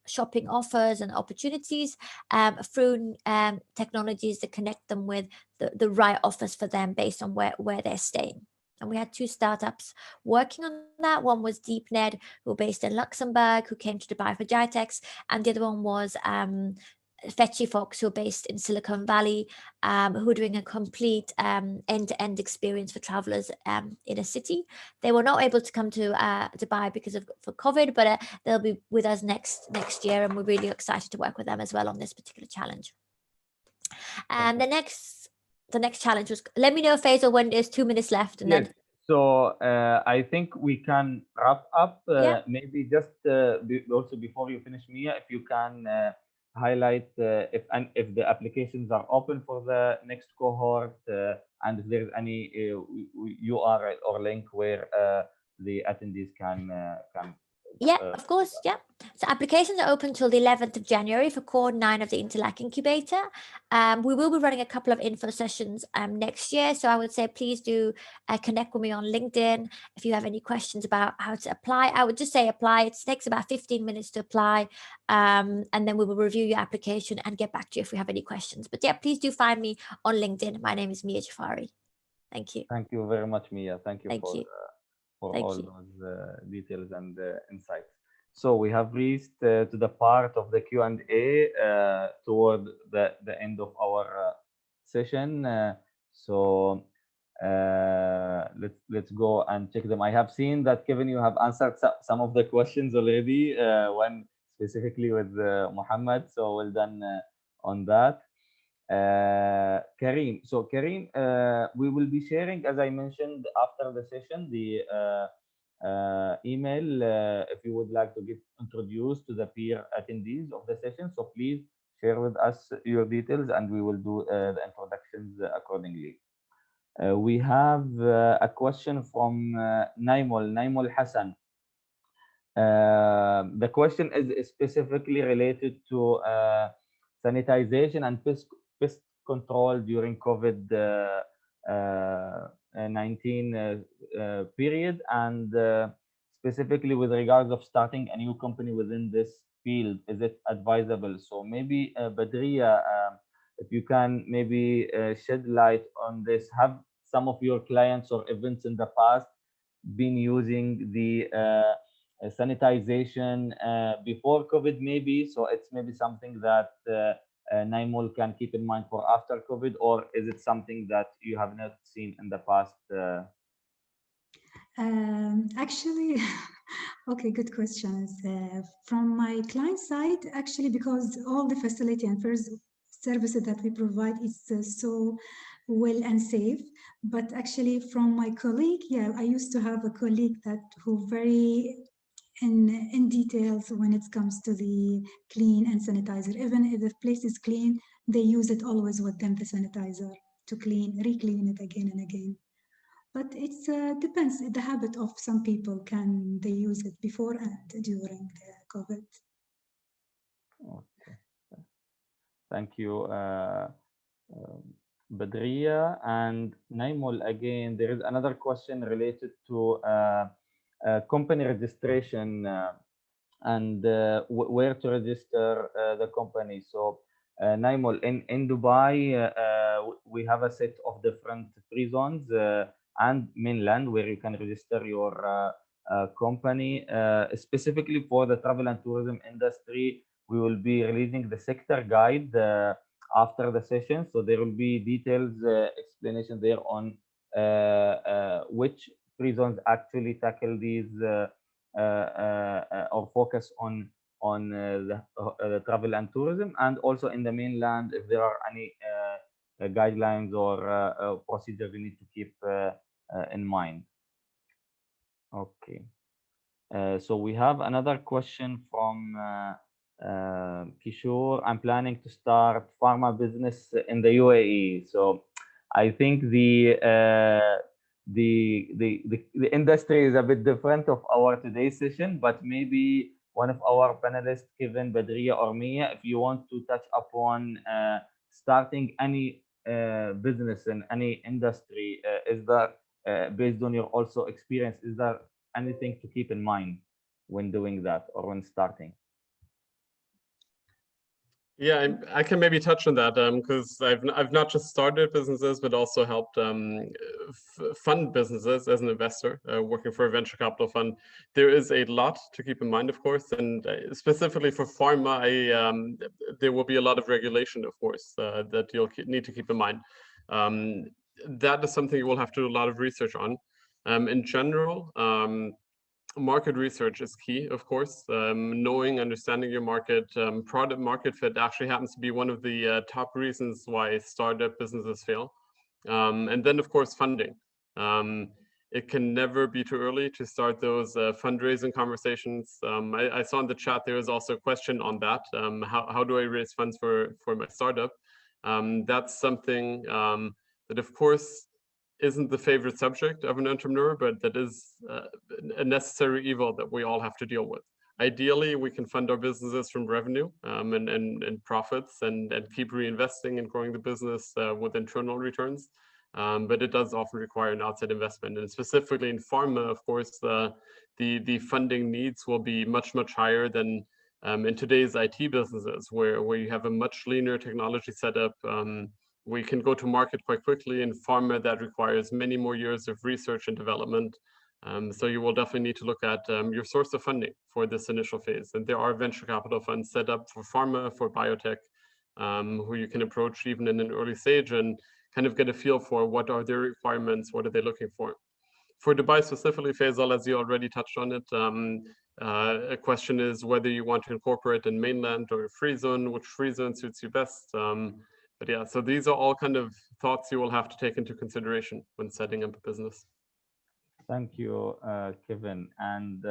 shopping offers and opportunities through technologies that connect them with the right offers for them based on where they're staying. And we had 2 startups working on that. One was DeepNed, who were based in Luxembourg, who came to Dubai for GITEX. And the other one was Fetchy Fox, who are based in Silicon Valley, who are doing a complete end-to-end experience for travelers in a city. They were not able to come to Dubai for COVID, but they'll be with us next year, and we're really excited to work with them as well on this particular challenge. And the next challenge was, let me know, Faisal, when there's 2 minutes left. And yes. Then So I think we can wrap up. Yeah. Maybe just also before you finish, Mia, if you can highlight if the applications are open for the next cohort, and if there's any URL or link where the attendees can. Yeah, of course. Yeah. So applications are open till the 11th of January for cohort 9 of the Intelak Incubator. We will be running a couple of info sessions next year. So I would say please do connect with me on LinkedIn if you have any questions about how to apply. I would just say apply. It takes about 15 minutes to apply. And then we will review your application and get back to you if we have any questions. But yeah, please do find me on LinkedIn. My name is Mia Jafari. Thank you. Thank you very much, Mia. Thank you for Thank all you. those details and insights. So we have reached to the part of the Q&A toward the end of our session. So let's go and check them. I have seen that, Kevin, you have answered some of the questions already, one specifically with Muhammad. So well done on that. Kareem. So Kareem, we will be sharing, as I mentioned, after the session, the email if you would like to get introduced to the peer attendees of the session. So please share with us your details, and we will do the introductions accordingly. We have a question from Naimul Hassan. The question is specifically related to sanitization and pest control during COVID-19 period, and specifically with regards of starting a new company within this field, is it advisable? So maybe Badria, if you can maybe shed light on this. Have some of your clients or events in the past been using the sanitization before COVID maybe? So it's maybe something that NIMOL can keep in mind for after COVID, or is it something that you have not seen in the past? Actually, okay, good questions. From my client side, actually, because all the facility and first services that we provide is so well and safe. But actually, from my colleague, yeah, I used to have a colleague that who very in details when it comes to the clean and sanitizer. Even if the place is clean, they use it always with them, the sanitizer, to re-clean it again and again. But it depends. The habit of some people, can they use it before and during the COVID? Okay. Thank you, Badria. And Naimul, again, there is another question related to company registration and where to register the company. So, Naimul, in Dubai, we have a set of different free zones and mainland where you can register your company. Specifically for the travel and tourism industry, we will be releasing the sector guide after the session. So there will be details, explanation there on which free zones actually tackle these or focus on the travel and tourism, and also in the mainland if there are any guidelines or procedures we need to keep in mind. Okay. So we have another question from Kishore. I'm planning to start pharma business in the UAE. So I think the industry is a bit different of our today's session, but maybe one of our panelists, Kevin, Badria, or Mia, if you want to touch upon starting any business in any industry, is that based on your also experience, is there anything to keep in mind when doing that or when starting? Yeah, I can maybe touch on that because I've not just started businesses, but also helped fund businesses as an investor working for a venture capital fund. There is a lot to keep in mind, of course, and specifically for pharma, there will be a lot of regulation, of course, that you'll need to keep in mind. That is something you will have to do a lot of research on. In general, market research is key, of course. Knowing, understanding your market, product market fit actually happens to be one of the top reasons why startup businesses fail. And then, of course, funding. It can never be too early to start those fundraising conversations. I saw in the chat there was also a question on that. How do I raise funds for my startup? That's something that, of course, isn't the favorite subject of an entrepreneur, but that is a necessary evil that we all have to deal with. Ideally, we can fund our businesses from revenue and profits and keep reinvesting and growing the business with internal returns. But it does often require an outside investment. And specifically in pharma, of course, the funding needs will be much higher than in today's IT businesses, where you have a much leaner technology setup. We can go to market quite quickly. In pharma, that requires many more years of research and development. So you will definitely need to look at your source of funding for this initial phase. And there are venture capital funds set up for pharma, for biotech, who you can approach even in an early stage and kind of get a feel for what are their requirements, what are they looking for. For Dubai specifically, Faisal, as you already touched on it, a question is whether you want to incorporate in mainland or a free zone, which free zone suits you best. But yeah, so these are all kind of thoughts you will have to take into consideration when setting up a business. Thank you, Kevin. And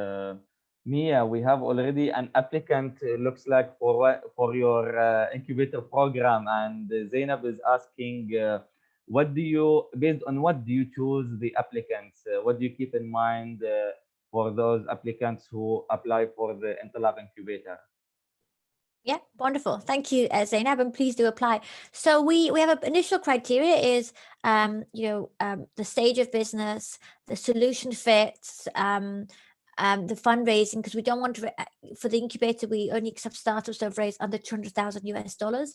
Mia, we have already an applicant, looks like, for your incubator program. And Zainab is asking, based on what do you choose the applicants? What do you keep in mind for those applicants who apply for the Intelak incubator? Yeah, wonderful. Thank you, Zainab, and please do apply. So we have an initial criteria is, the stage of business, the solution fits, the fundraising, because we don't want to, for the incubator, we only accept startups that have raised under $200,000 US.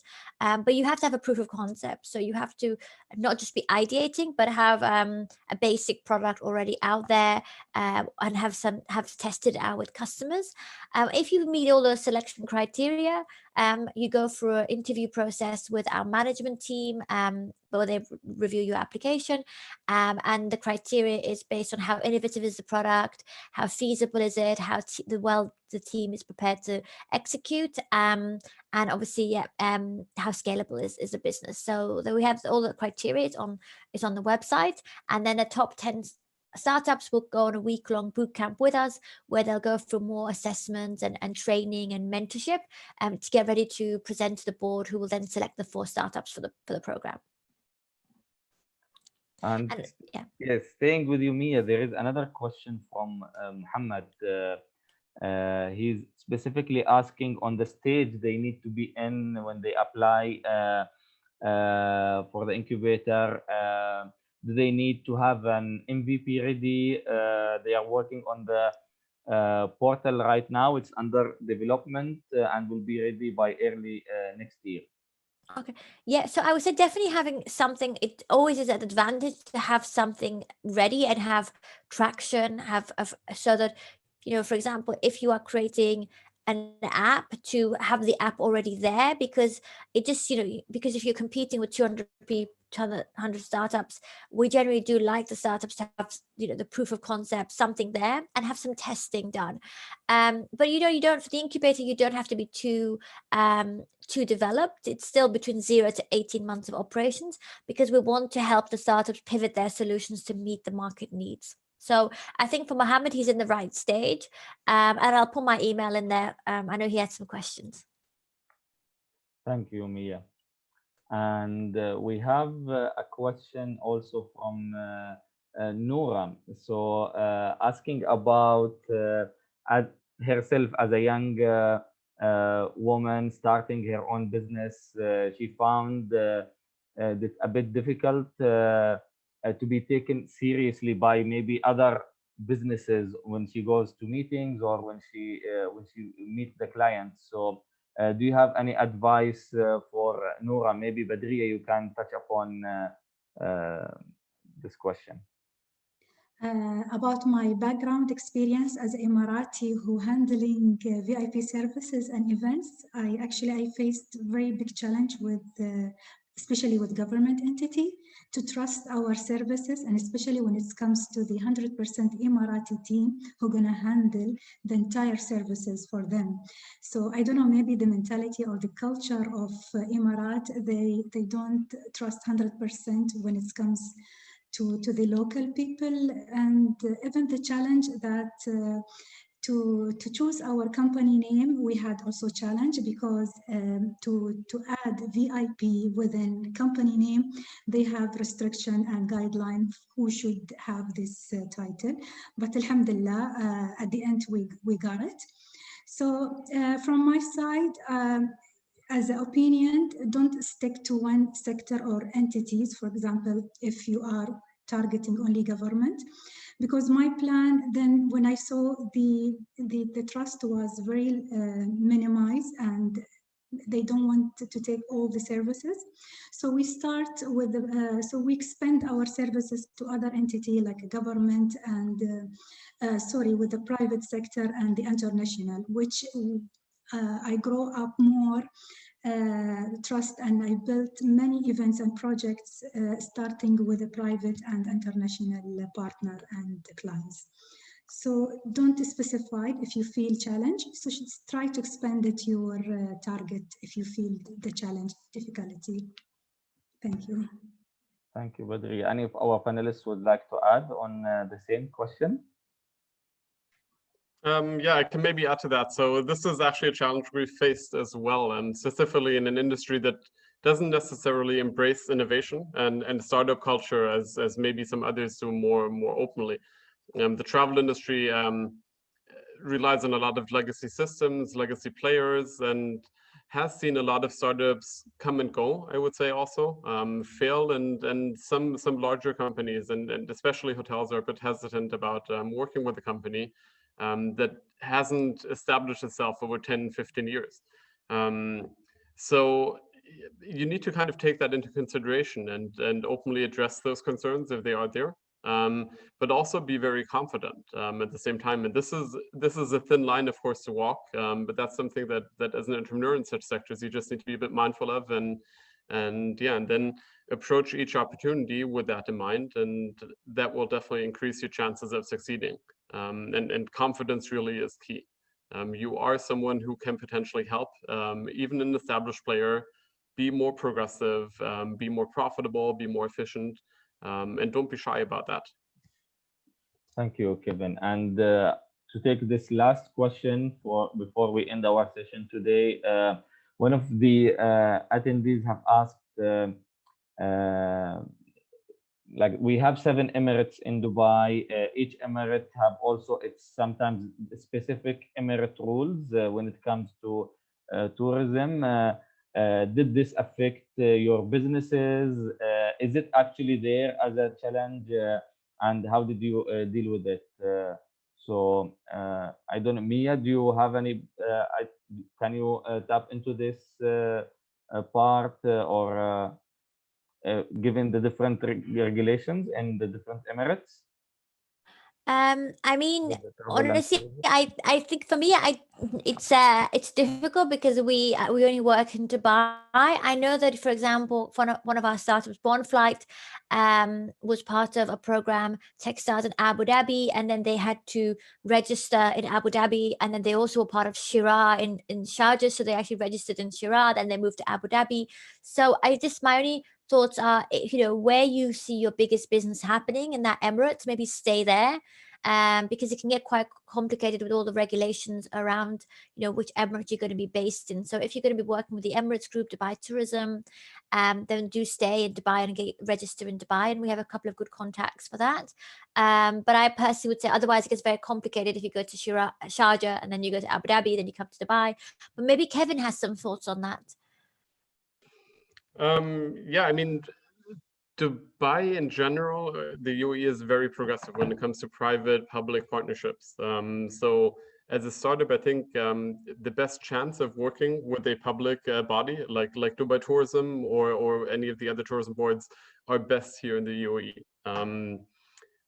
But you have to have a proof of concept. So you have to not just be ideating, but have a basic product already out there, and have tested out with customers. If you meet all the selection criteria, you go through an interview process with our management team, where they review your application, and the criteria is based on how innovative is the product, how feasible is it, how the team is prepared to execute, and obviously, how scalable is the business. So we have all the criteria. It's on the website, and then the top 10 startups will go on a week-long boot camp with us, where they'll go through more assessments and training and mentorship, to get ready to present to the board, who will then select the 4 startups for the program. And yeah, yes, staying with you, Mia, there is another question from Muhammad. He's specifically asking on the stage they need to be in when they apply for the incubator. Do they need to have an MVP ready? They are working on the portal right now. It's under development and will be ready by early next year. Okay. Yeah. So I would say definitely having something, it always is an advantage to have something ready and have traction, so that, for example, if you are creating an app, to have the app already there, because it just, because if you're competing with 200 people, 100 startups, we generally do like the startups to have, the proof of concept, something there, and have some testing done. But you don't, for the incubator, you don't have to be too developed. It's still between 0 to 18 months of operations, because we want to help the startups pivot their solutions to meet the market needs. So I think for Mohammed, he's in the right stage, and I'll put my email in there. I know he had some questions. Thank you, Mia. And we have a question also from Noura. So asking about herself as a young woman starting her own business. She found it a bit difficult to be taken seriously by maybe other businesses when she goes to meetings or when she meets the clients. So do you have any advice for Noura? Maybe Badriya, you can touch upon this question. About my background experience as an Emirati who handling VIP services and events, I faced very big challenge with, especially with government entity, to trust our services, and especially when it comes to the 100% Emirati team who gonna handle the entire services for them. So I don't know, maybe the mentality or the culture of Emirat, they don't trust 100% when it comes to the local people, and even the challenge that to choose our company name, we had also challenge, because to add VIP within company name, they have restriction and guideline who should have this title. But alhamdulillah, at the end we got it. So from my side, as an opinion, don't stick to one sector or entities. For example, if you are targeting only government, because my plan then, when I saw the trust was very minimized and they don't want to take all the services, so we start with so we expand our services to other entity like a government and with the private sector and the international, which I grow up more trust, and I built many events and projects starting with a private and international partner and clients. So don't specify if you feel challenge, so try to expand it your target if you feel the challenge, difficulty. Thank you. Thank you, Badri. Any of our panelists would like to add on the same question? Yeah, I can maybe add to that. So this is actually a challenge we faced as well, and specifically in an industry that doesn't necessarily embrace innovation and startup culture as maybe some others do more openly. The travel industry relies on a lot of legacy systems, legacy players, and has seen a lot of startups come and go, I would say also, fail, and some larger companies and especially hotels are a bit hesitant about working with a company that hasn't established itself over 10, 15 years. So you need to kind of take that into consideration and openly address those concerns if they are there. But also be very confident at the same time. And this is a thin line, of course, to walk. But that's something that as an entrepreneur in such sectors, you just need to be a bit mindful of, and then approach each opportunity with that in mind, and that will definitely increase your chances of succeeding. And confidence really is key. You are someone who can potentially help even an established player be more progressive, be more profitable, be more efficient. And don't be shy about that. Thank you, Kevin. And to take this last question before we end our session today, one of the attendees have asked, like we have 7 Emirates in Dubai. Each Emirate have also its sometimes specific Emirate rules when it comes to tourism. Did this affect your businesses? Is it actually there as a challenge? And how did you deal with it? So I don't know, Mia, do you have any, can you tap into this part or given the different regulations in the different Emirates? I mean, honestly, I think for me, it's difficult because we only work in Dubai. I know that, for example, one of our startups, Bonflight, was part of a program, Techstars in Abu Dhabi, and then they had to register in Abu Dhabi, and then they also were part of Shira in Sharjah, so they actually registered in Shira, and they moved to Abu Dhabi. So my only thoughts are, where you see your biggest business happening in that Emirates, maybe stay there, because it can get quite complicated with all the regulations around, which Emirates you're going to be based in. So if you're going to be working with the Emirates Group, Dubai Tourism, then do stay in Dubai and get registered in Dubai. And we have a couple of good contacts for that. But I personally would say otherwise it gets very complicated if you go to Sharjah and then you go to Abu Dhabi, then you come to Dubai. But maybe Kevin has some thoughts on that. Yeah, I mean, Dubai in general, the UAE is very progressive when it comes to private-public partnerships. So as a startup, I think the best chance of working with a public body like Dubai Tourism or any of the other tourism boards are best here in the UAE.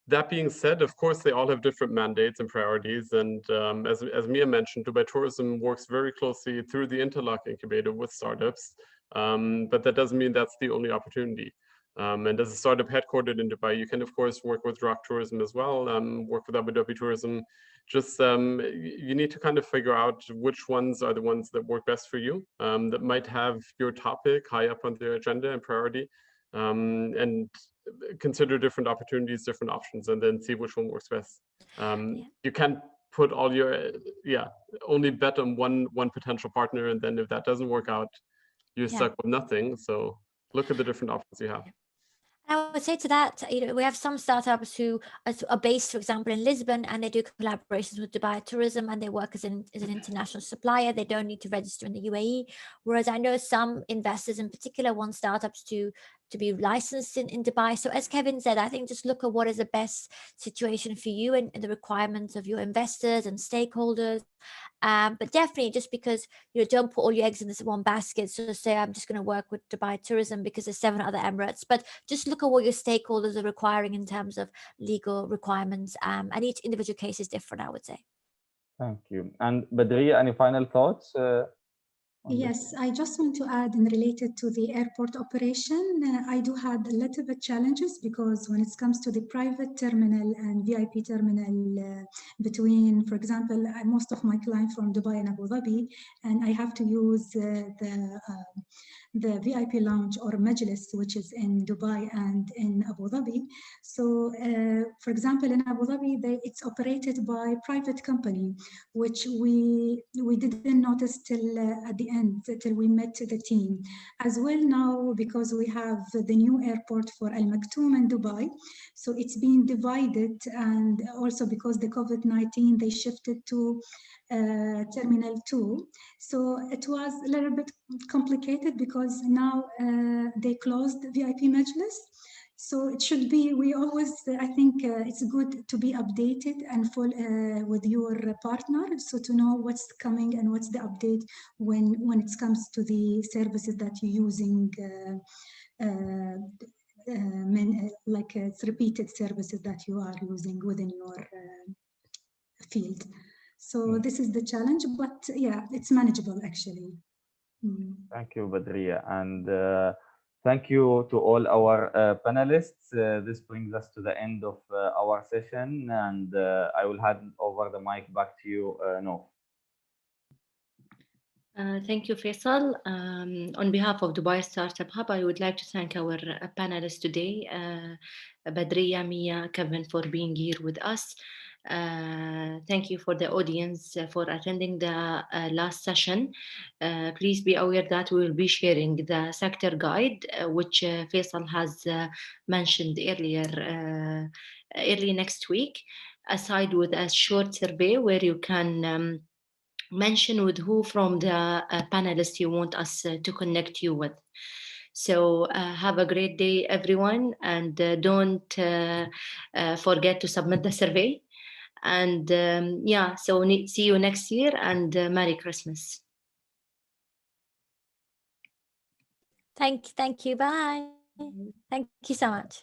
That being said, of course, they all have different mandates and priorities. And as Mia mentioned, Dubai Tourism works very closely through the Intelak incubator with startups. But that doesn't mean that's the only opportunity. And as a startup headquartered in Dubai, you can, of course, work with Rock Tourism as well, work with Abu Dhabi Tourism. Just you need to kind of figure out which ones are the ones that work best for you, that might have your topic high up on their agenda and priority, and consider different opportunities, different options, and then see which one works best. You can't put all your, only bet on one potential partner, and then if that doesn't work out, you're stuck with nothing. So look at the different options you have. I would say to that, we have some startups who are based, for example, in Lisbon, and they do collaborations with Dubai Tourism, and they work as an international supplier. They don't need to register in the UAE. Whereas I know some investors in particular want startups to be licensed in Dubai. So as Kevin said, I think just look at what is the best situation for you and the requirements of your investors and stakeholders. But definitely, just because don't put all your eggs in this one basket. So say I'm just going to work with Dubai Tourism because there's 7 other Emirates, but just look at what your stakeholders are requiring in terms of legal requirements. And each individual case is different, I would say. Thank you. And Badriya, any final thoughts? Yes, I just want to add, and related to the airport operation, I do have a little bit challenges because when it comes to the private terminal and VIP terminal between, for example, most of my clients from Dubai and Abu Dhabi, and I have to use the VIP lounge or Majlis, which is in Dubai and in Abu Dhabi. So, for example, in Abu Dhabi, it's operated by private company, which we didn't notice till at the end, till we met the team. As well now, because we have the new airport for Al Maktoum in Dubai, so it's been divided, and also because the COVID-19, they shifted to Terminal 2. So it was a little bit complicated because now they closed VIP Majlis. So it should be, we always, I think it's good to be updated and full with your partner, so to know what's coming and what's the update when it comes to the services that you're using, like it's repeated services that you are using within your field. So this is the challenge, but yeah, it's manageable actually. Thank you, Badriya. And thank you to all our panelists. This brings us to the end of our session, and I will hand over the mic back to you, Nof. Thank you, Faisal. On behalf of Dubai Startup Hub, I would like to thank our panelists today, Badriya, Mia, Kevin, for being here with us. Thank you for the audience for attending the last session. Please be aware that we will be sharing the sector guide, which Faisal has mentioned earlier, early next week, aside with a short survey where you can mention with who from the panelists you want us to connect you with. So have a great day, everyone, and don't forget to submit the survey. And yeah, so see you next year, and Merry Christmas. Thank you. Bye. Thank you so much.